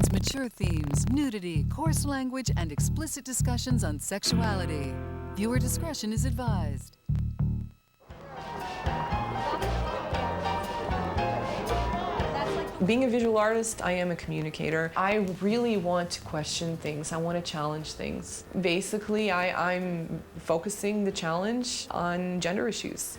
Mature themes, nudity, coarse language, and explicit discussions on sexuality. Viewer discretion is advised. Being a visual artist, I am a communicator. I really want to question things. I want to challenge things. Basically, I'm focusing the challenge on gender issues.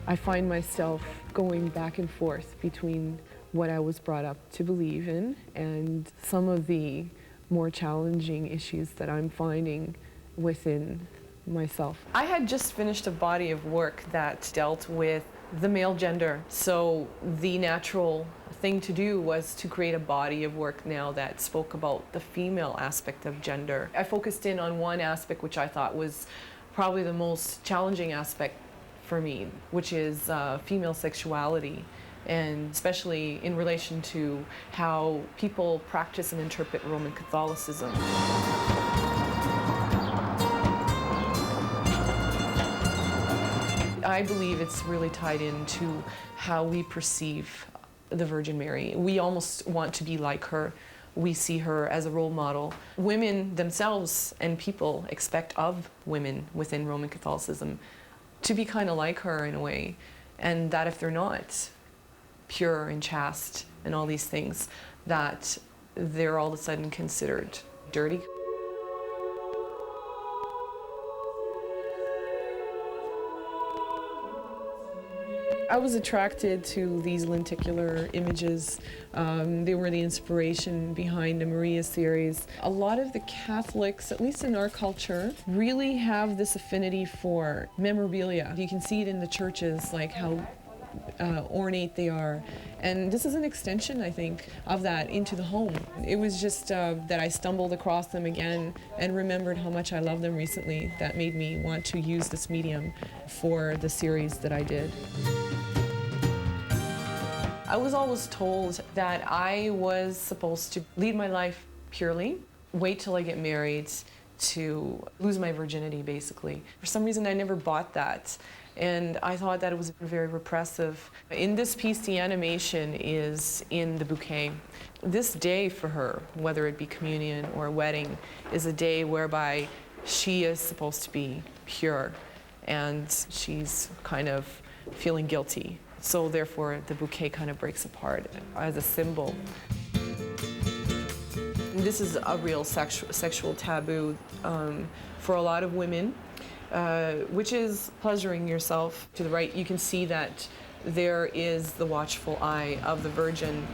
I find myself going back and forth between what I was brought up to believe in and some of the more challenging issues that I'm finding within myself. I had just finished a body of work that dealt with the male gender, so the natural thing to do was to create a body of work now that spoke about the female aspect of gender. I focused in on one aspect which I thought was probably the most challenging aspect for me, which is female sexuality, and especially in relation to how people practice and interpret Roman Catholicism. I believe it's really tied into how we perceive the Virgin Mary. We almost want to be like her. We see her as a role model. Women themselves and people expect of women within Roman Catholicism to be kind of like her in a way, and that if they're not pure and chaste and all these things, that they're all of a sudden considered dirty. I was attracted to these lenticular images. They were the inspiration behind the Maria series. A lot of the Catholics, at least in our culture, really have this affinity for memorabilia. You can see it in the churches, like how ornate they are. And this is an extension, I think, of that into the home. It was just that I stumbled across them again and remembered how much I love them recently. That made me want to use this medium for the series that I did. I was always told that I was supposed to lead my life purely, wait till I get married to lose my virginity, basically. For some reason, I never bought that. And I thought that it was very repressive. In this piece, the animation is in the bouquet. This day for her, whether it be communion or a wedding, is a day whereby she is supposed to be pure, and she's kind of feeling guilty. So therefore, the bouquet kind of breaks apart as a symbol. This is a real sexual taboo for a lot of women, which is pleasuring yourself. To the right, you can see that there is the watchful eye of the Virgin.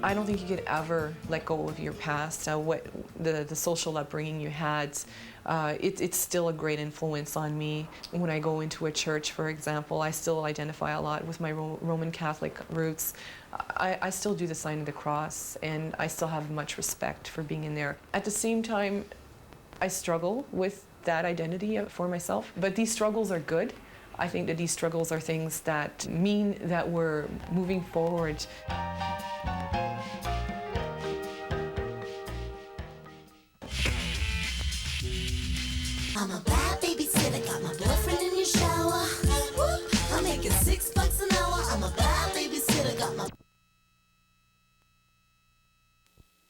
I don't think you could ever let go of your past, what the social upbringing you had. It's still a great influence on me. When I go into a church, for example, I still identify a lot with my Roman Catholic roots. I still do the sign of the cross, and I still have much respect for being in there. At the same time, I struggle with that identity for myself, but these struggles are good. I think that these struggles are things that mean that we're moving forward.